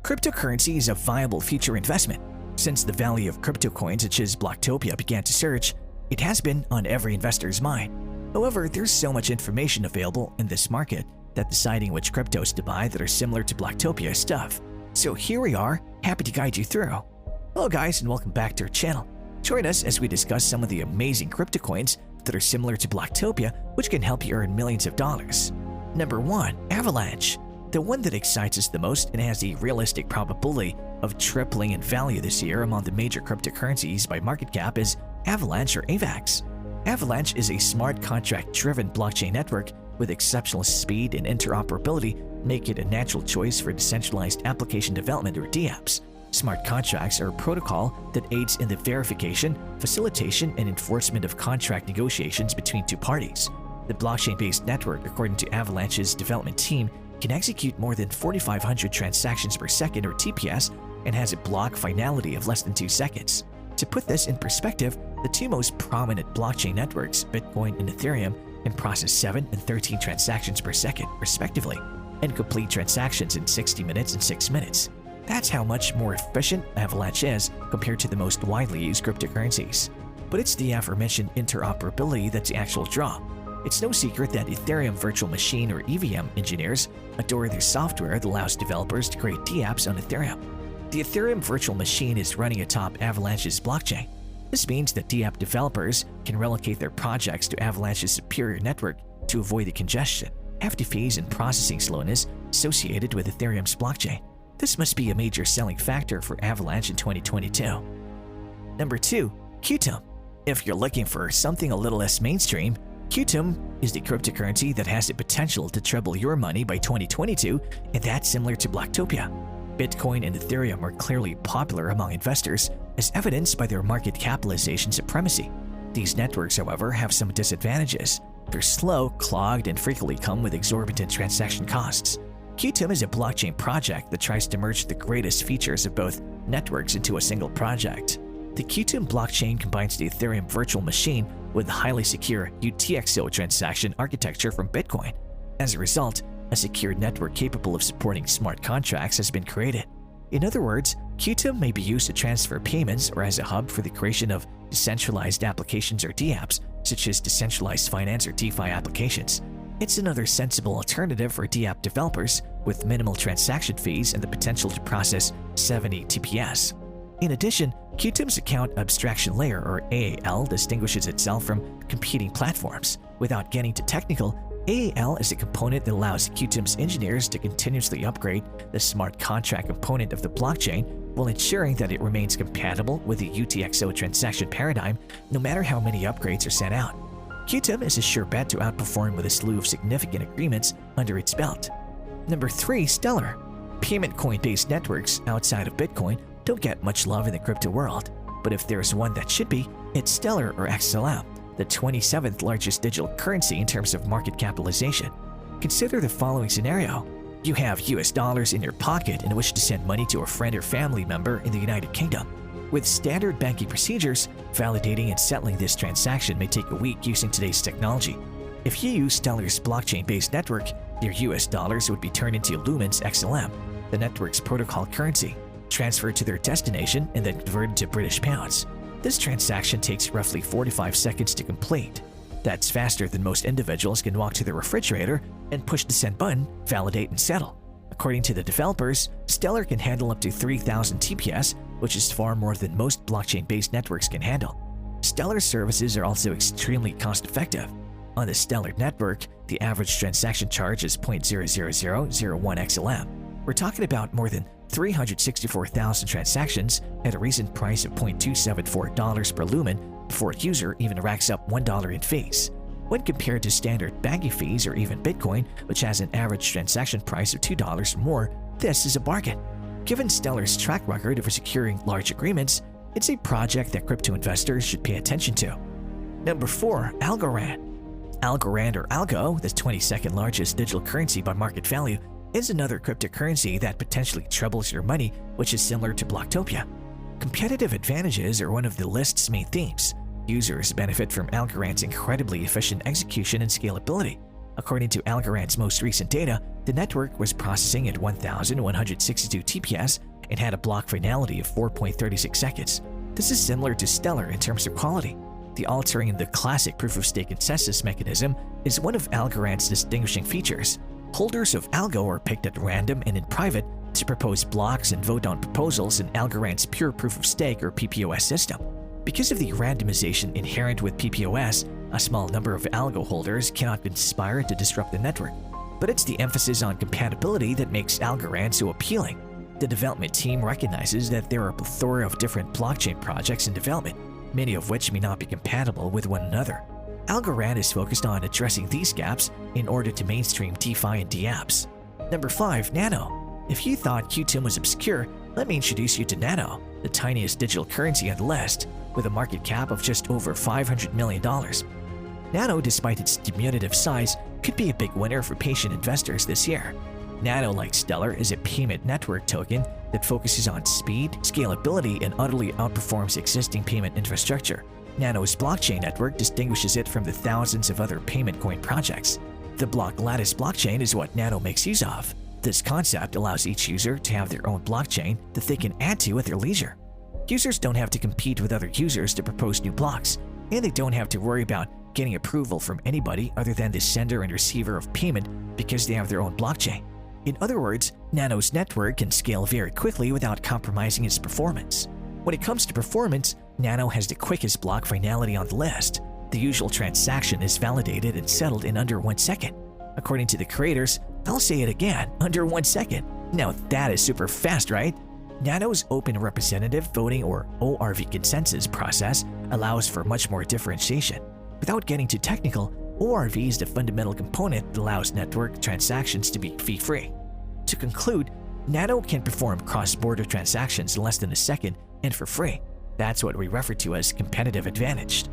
Cryptocurrency is a viable future investment. Since the value of crypto coins such as Bloktopia began to surge, it has been on every investor's mind. However, there's so much information available in this market that deciding which cryptos to buy that are similar to Bloktopia is tough. So here we are, happy to guide you through. Hello guys, and welcome back to our channel. Join us as we discuss some of the amazing crypto coins that are similar to Bloktopia, which can help you earn millions of dollars. Number 1. Avalanche. The one that excites us the most and has a realistic probability of tripling in value this year among the major cryptocurrencies by market cap is Avalanche or AVAX. Avalanche is a smart contract-driven blockchain network with exceptional speed and interoperability, make it a natural choice for decentralized application development or dApps. Smart contracts are a protocol that aids in the verification, facilitation, and enforcement of contract negotiations between two parties. The blockchain-based network, according to Avalanche's development team, can execute more than 4,500 transactions per second or TPS and has a block finality of less than 2 seconds. To put this in perspective, the two most prominent blockchain networks, Bitcoin and Ethereum, can process 7 and 13 transactions per second, respectively, and complete transactions in 60 minutes and 6 minutes. That's how much more efficient Avalanche is compared to the most widely used cryptocurrencies. But it's the aforementioned interoperability that's the actual draw. It's no secret that Ethereum Virtual Machine or EVM engineers adore their software that allows developers to create dApps on Ethereum. The Ethereum Virtual Machine is running atop Avalanche's blockchain. This means that dApp developers can relocate their projects to Avalanche's superior network to avoid the congestion, hefty fees, and processing slowness associated with Ethereum's blockchain. This must be a major selling factor for Avalanche in 2022. Number 2. Qtum. If you're looking for something a little less mainstream, Qtum is the cryptocurrency that has the potential to treble your money by 2022, and that's similar to Bloktopia. Bitcoin and Ethereum are clearly popular among investors, as evidenced by their market capitalization supremacy. These networks, however, have some disadvantages. They're slow, clogged, and frequently come with exorbitant transaction costs. Qtum is a blockchain project that tries to merge the greatest features of both networks into a single project. The Qtum blockchain combines the Ethereum virtual machine with the highly secure UTXO transaction architecture from Bitcoin. As a result, a secure network capable of supporting smart contracts has been created. In other words, Qtum may be used to transfer payments or as a hub for the creation of decentralized applications or dApps, such as decentralized finance or DeFi applications. It's another sensible alternative for dApp developers with minimal transaction fees and the potential to process 70 TPS. In addition, Qtum's account abstraction layer or AAL distinguishes itself from competing platforms. Without getting too technical, AAL is a component that allows Qtum's engineers to continuously upgrade the smart contract component of the blockchain while ensuring that it remains compatible with the UTXO transaction paradigm no matter how many upgrades are sent out. Qtum is a sure bet to outperform with a slew of significant agreements under its belt. Number 3. Stellar. Payment coin-based networks outside of Bitcoin don't get much love in the crypto world, but if there's one that should be, it's Stellar or XLM, the 27th largest digital currency in terms of market capitalization. Consider the following scenario. You have US dollars in your pocket and wish to send money to a friend or family member in the United Kingdom. With standard banking procedures, validating and settling this transaction may take a week using today's technology. If you use Stellar's blockchain-based network, your US dollars would be turned into Lumen's XLM, the network's protocol currency, transferred to their destination and then converted to British pounds. This transaction takes roughly 45 seconds to complete. That's faster than most individuals can walk to the refrigerator and push the send button, validate, and settle. According to the developers, Stellar can handle up to 3,000 TPS, which is far more than most blockchain-based networks can handle. Stellar's services are also extremely cost-effective. On the Stellar network, the average transaction charge is 0.00001 XLM. We're talking about more than 364,000 transactions at a recent price of $0.274 per lumen before a user even racks up $1 in fees. When compared to standard banking fees or even Bitcoin, which has an average transaction price of $2 or more, this is a bargain. Given Stellar's track record of securing large agreements, it's a project that crypto investors should pay attention to. Number 4. Algorand. Algorand or Algo, the 22nd largest digital currency by market value, is another cryptocurrency that potentially trebles your money, which is similar to Bloktopia. Competitive advantages are one of the list's main themes. Users benefit from Algorand's incredibly efficient execution and scalability. According to Algorand's most recent data, the network was processing at 1,162 TPS and had a block finality of 4.36 seconds. This is similar to Stellar in terms of quality. The altering in the classic proof-of-stake consensus mechanism is one of Algorand's distinguishing features. Holders of Algo are picked at random and in private to propose blocks and vote on proposals in Algorand's pure proof-of-stake or PPOS system. Because of the randomization inherent with PPOS, a small number of Algo holders cannot conspire to disrupt the network. But it's the emphasis on compatibility that makes Algorand so appealing. The development team recognizes that there are a plethora of different blockchain projects in development, many of which may not be compatible with one another. Algorand is focused on addressing these gaps in order to mainstream DeFi and dApps. Number 5. Nano. If you thought Qtum was obscure, let me introduce you to Nano, the tiniest digital currency on the list, with a market cap of just over $500 million. Nano, despite its diminutive size, could be a big winner for patient investors this year. Nano, like Stellar, is a payment network token that focuses on speed, scalability, and utterly outperforms existing payment infrastructure. Nano's blockchain network distinguishes it from the thousands of other payment coin projects. The block lattice blockchain is what Nano makes use of. This concept allows each user to have their own blockchain that they can add to at their leisure. Users don't have to compete with other users to propose new blocks, and they don't have to worry about getting approval from anybody other than the sender and receiver of payment because they have their own blockchain. In other words, Nano's network can scale very quickly without compromising its performance. When it comes to performance, Nano has the quickest block finality on the list. The usual transaction is validated and settled in under 1 second. According to the creators, I'll say it again, under 1 second. Now that is super fast, right? Nano's Open Representative Voting or ORV consensus process allows for much more differentiation. Without getting too technical, ORV is the fundamental component that allows network transactions to be fee-free. To conclude, Nano can perform cross-border transactions in less than a second and for free. That's what we refer to as competitive advantage.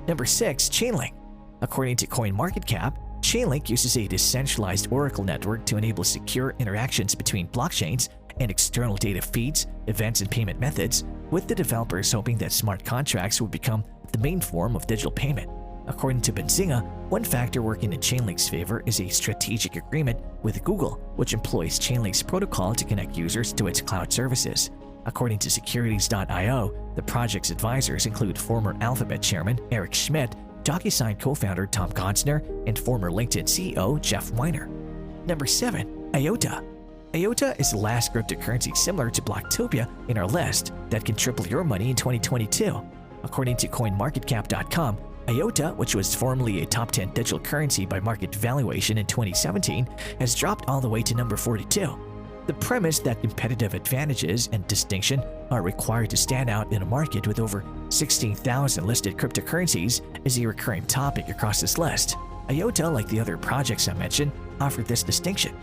Number 6. Chainlink. According to CoinMarketCap, Chainlink uses a decentralized Oracle network to enable secure interactions between blockchains and external data feeds, events, and payment methods, with the developers hoping that smart contracts will become the main form of digital payment. According to Benzinga, one factor working in Chainlink's favor is a strategic agreement with Google, which employs Chainlink's protocol to connect users to its cloud services. According to Securities.io, the project's advisors include former Alphabet chairman Eric Schmidt, DocuSign co-founder Tom Gonsner, and former LinkedIn CEO Jeff Weiner. Number 7. IOTA. IOTA is the last cryptocurrency similar to Bloktopia in our list that can triple your money in 2022. According to CoinMarketCap.com, IOTA, which was formerly a top 10 digital currency by market valuation in 2017, has dropped all the way to number 42. The premise that competitive advantages and distinction are required to stand out in a market with over 16,000 listed cryptocurrencies is a recurring topic across this list. IOTA, like the other projects I mentioned, offer this distinction.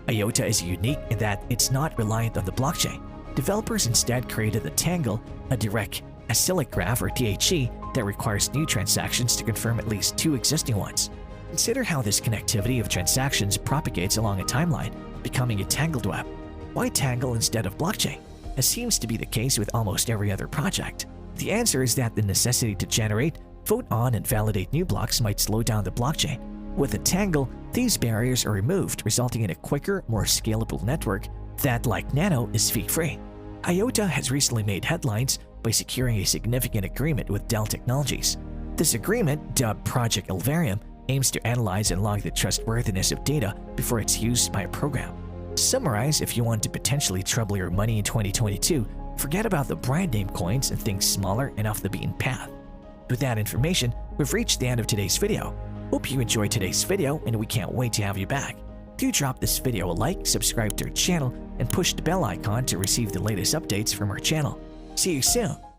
IOTA is unique in that it's not reliant on the blockchain. Developers instead created the Tangle, a direct acyclic graph or DHE that requires new transactions to confirm at least 2 existing ones. Consider how this connectivity of transactions propagates along a timeline, becoming a tangled web. Why Tangle instead of blockchain? As seems to be the case with almost every other project. The answer is that the necessity to generate, vote on, and validate new blocks might slow down the blockchain. With a Tangle, these barriers are removed, resulting in a quicker, more scalable network that, like Nano, is fee-free. IOTA has recently made headlines by securing a significant agreement with Dell Technologies. This agreement, dubbed Project Alvarium, aims to analyze and log the trustworthiness of data before it's used by a program. To summarize, if you want to potentially trouble your money in 2022, forget about the brand name coins and think smaller and off the beaten path. With that information, we've reached the end of today's video. Hope you enjoyed today's video and we can't wait to have you back. Do drop this video a like, subscribe to our channel, and push the bell icon to receive the latest updates from our channel. See you soon!